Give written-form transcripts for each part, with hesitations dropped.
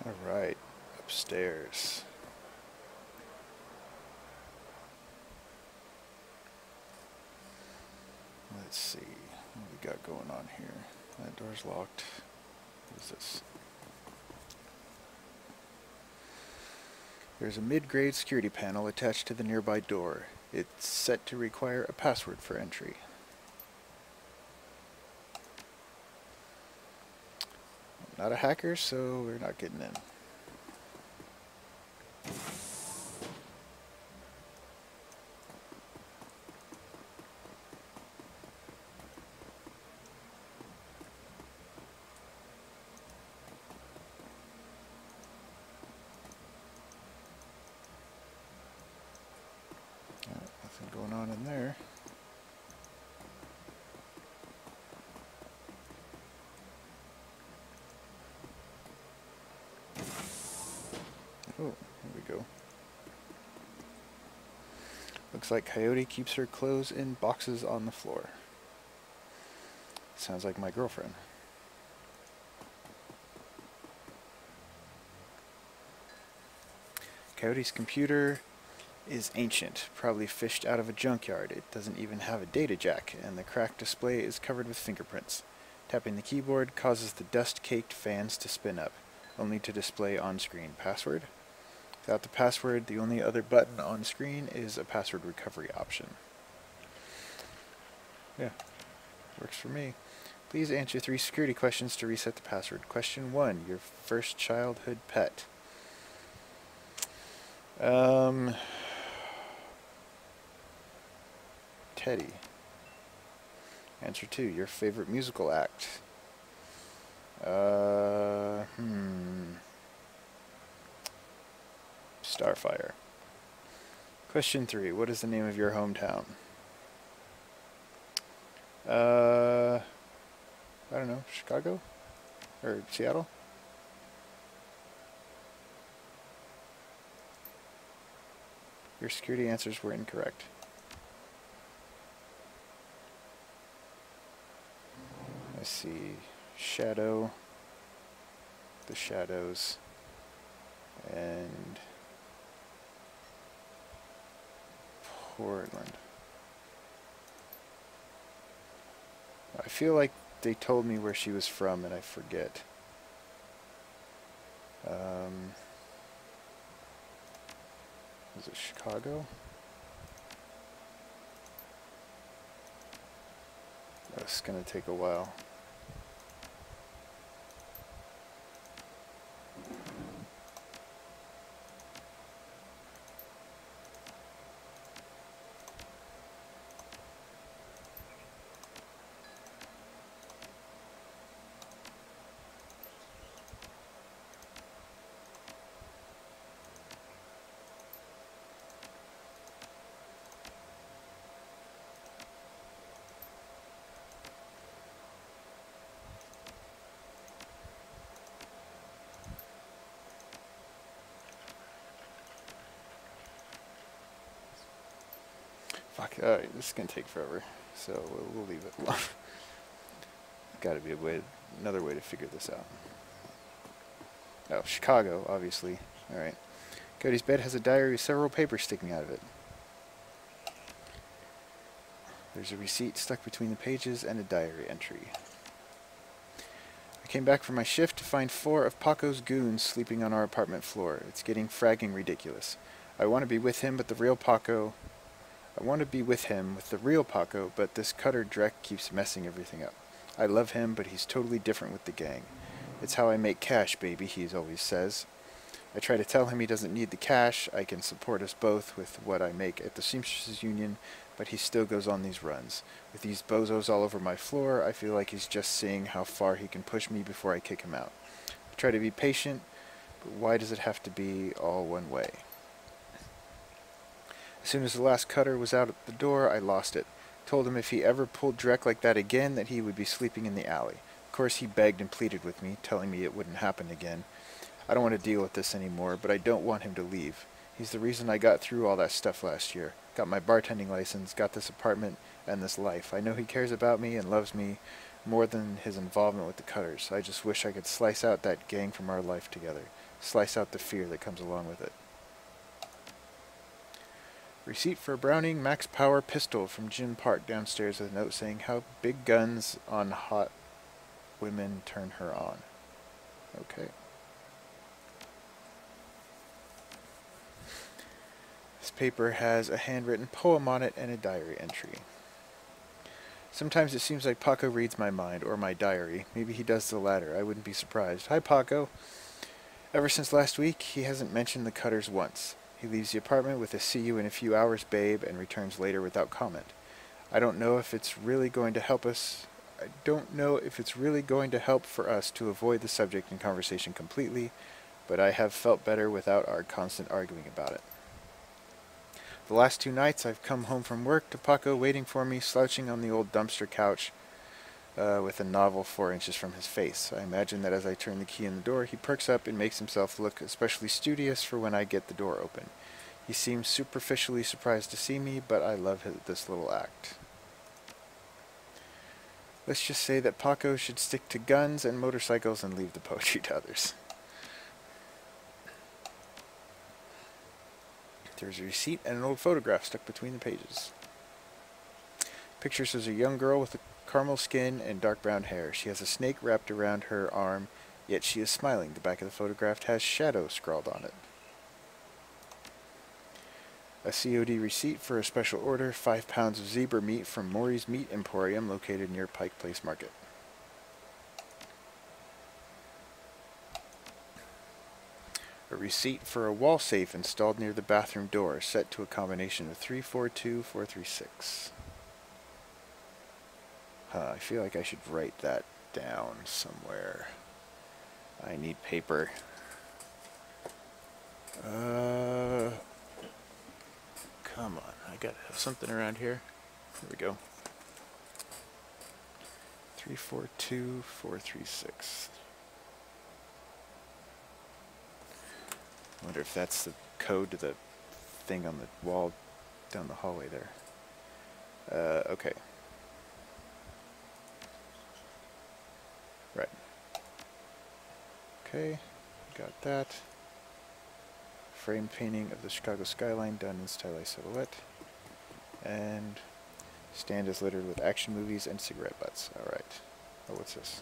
Alright, upstairs. Let's see what we got going on here. That door's locked. What is this? There's a mid-grade security panel attached to the nearby door. It's set to require a password for entry. I'm not a hacker, so we're not getting in. Nothing going on in there. Oh, here we go. Looks like Coyote keeps her clothes in boxes on the floor. Sounds like my girlfriend. Coyote's computer is ancient, probably fished out of a junkyard. It doesn't even have a data jack, and the cracked display is covered with fingerprints. Tapping the keyboard causes the dust-caked fans to spin up, only to display on-screen password. Without the password, the only other button on screen is a password recovery option. Yeah, works for me. Please answer 3 security questions to reset the password. Question 1, your first childhood pet. Teddy. Answer 2, your favorite musical act. Starfire. Question 3, what is the name of your hometown? I don't know, Chicago? Or Seattle? Your security answers were incorrect. I see Shadow, the Shadows, and Portland. I feel like they told me where she was from and I forget. Was it Chicago? That's gonna take a while. Fuck, alright, this is gonna take forever, so we'll leave it alone. Gotta be another way to figure this out. Oh, Chicago, obviously. Alright. Cody's bed has a diary with several papers sticking out of it. There's a receipt stuck between the pages and a diary entry. I came back from my shift to find 4 of Paco's goons sleeping on our apartment floor. It's getting fragging ridiculous. I want to be with him, with the real Paco, but this cutter Drek keeps messing everything up. I love him, but he's totally different with the gang. It's how I make cash, baby, he always says. I try to tell him he doesn't need the cash. I can support us both with what I make at the Seamstresses Union, but he still goes on these runs. With these bozos all over my floor, I feel like he's just seeing how far he can push me before I kick him out. I try to be patient, but why does it have to be all one way? As soon as the last cutter was out at the door, I lost it. Told him if he ever pulled Drek like that again, that he would be sleeping in the alley. Of course, he begged and pleaded with me, telling me it wouldn't happen again. I don't want to deal with this anymore, but I don't want him to leave. He's the reason I got through all that stuff last year. Got my bartending license, got this apartment, and this life. I know he cares about me and loves me more than his involvement with the cutters. I just wish I could slice out that gang from our life together. slice out the fear that comes along with it. Receipt for a Browning Max Power pistol from Jim Park downstairs with a note saying how big guns on hot women turn her on. Okay. This paper has a handwritten poem on it and a diary entry. Sometimes it seems like Paco reads my mind, or my diary. Maybe he does the latter. I wouldn't be surprised. Hi, Paco. Ever since last week, he hasn't mentioned the Cutters once. He leaves the apartment with a "see you in a few hours, babe," and returns later without comment. I don't know if it's really going to help us. I don't know if it's really going to help for us to avoid the subject in conversation completely, but I have felt better without our constant arguing about it. The last 2 nights I've come home from work to Paco waiting for me, slouching on the old dumpster couch with a novel 4 inches from his face. I imagine that as I turn the key in the door, he perks up and makes himself look especially studious for when I get the door open. He seems superficially surprised to see me, but I love this little act. Let's just say that Paco should stick to guns and motorcycles and leave the poetry to others. There's a receipt and an old photograph stuck between the pages. Picture shows a young girl with a caramel skin and dark brown hair. She has a snake wrapped around her arm, yet she is smiling. The back of the photograph has "Shadow" scrawled on it. A COD receipt for a special order, 5 pounds of zebra meat from Maury's Meat Emporium, located near Pike Place Market. A receipt for a wall safe installed near the bathroom door, set to a combination of 342436. I feel like I should write that down somewhere. I need paper. Come on, I gotta have something around here. Here we go. 342436. I wonder if that's the code to the thing on the wall down the hallway there. Okay. Right. Okay, got that. Frame painting of the Chicago skyline done in stylized silhouette. And stand is littered with action movies and cigarette butts. Alright. Oh, what's this?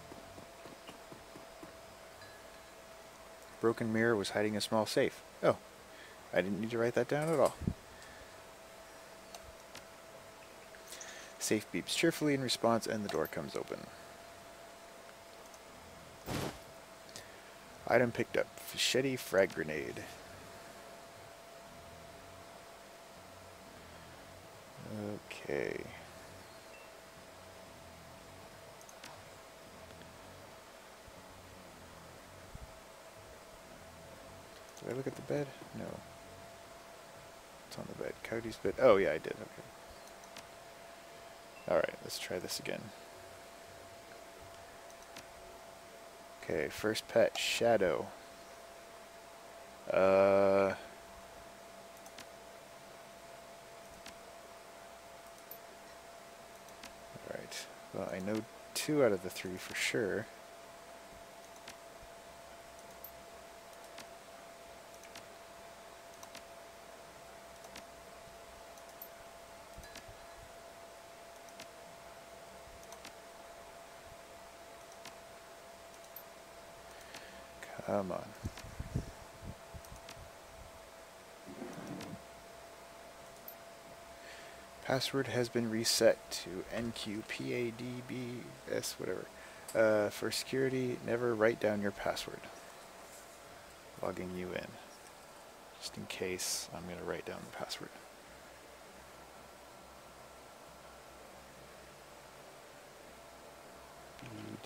Broken mirror was hiding a small safe. Oh, I didn't need to write that down at all. Safe beeps cheerfully in response and the door comes open. Item picked up. Fischetti frag grenade. Okay. Did I look at the bed? No. It's on the bed. Cody's bed. Oh, yeah, I did. Okay. Alright, let's try this again. Okay, first pet, Shadow. Alright. Well, I know 2 out of the 3 for sure. Come on. Password has been reset to NQPADBS, whatever. For security, never write down your password. Logging you in. Just in case, I'm going to write down the password.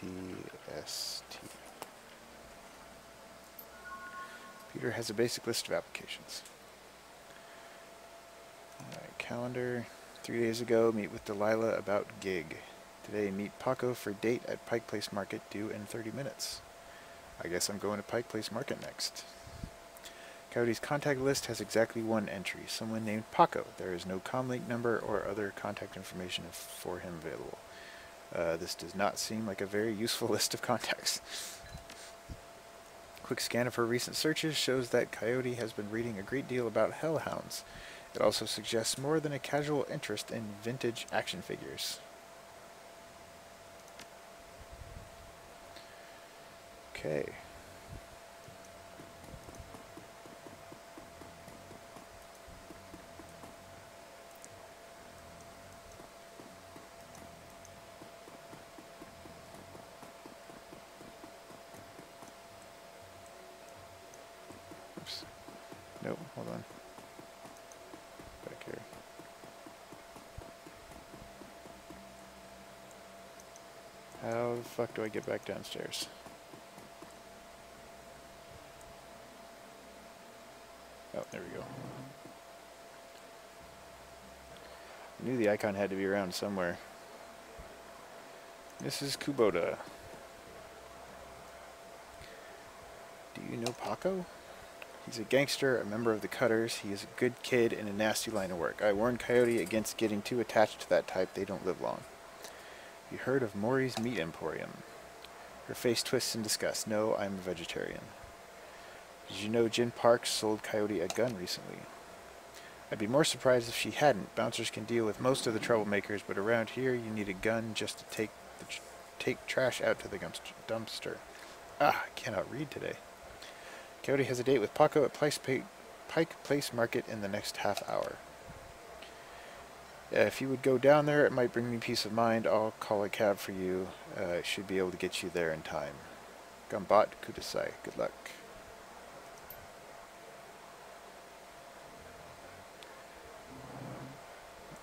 BDST. Peter has a basic list of applications. Alright, calendar. 3 days ago, meet with Delilah about gig. Today, meet Paco for date at Pike Place Market, due in 30 minutes. I guess I'm going to Pike Place Market next. Coyote's contact list has exactly 1 entry, someone named Paco. There is no comlink number or other contact information for him available. This does not seem like a very useful list of contacts. quick scan of her recent searches shows that Coyote has been reading a great deal about hellhounds. It also suggests more than a casual interest in vintage action figures. Okay. Oops. Nope, hold on. Back here. How the fuck do I get back downstairs? Oh, there we go. I knew the icon had to be around somewhere. Mrs. Kubota. Do you know Paco? He's a gangster, a member of the Cutters. He is a good kid in a nasty line of work. I warned Coyote against getting too attached to that type. They don't live long. You heard of Maury's Meat Emporium? Her face twists in disgust. No, I'm a vegetarian. Did you know Jen Parks sold Coyote a gun recently? I'd be more surprised if she hadn't. Bouncers can deal with most of the troublemakers, but around here you need a gun just to take trash out to the dumpster. Ah, I cannot read today. Coyote has a date with Paco at Pike Place Market in the next half hour. If you would go down there, it might bring me peace of mind. I'll call a cab for you. I should be able to get you there in time. Gambat Kudasai. Good luck.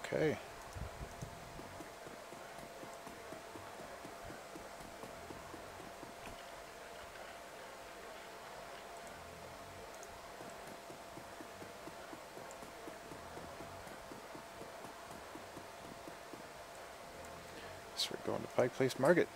Okay. So we're going to Pike Place Market.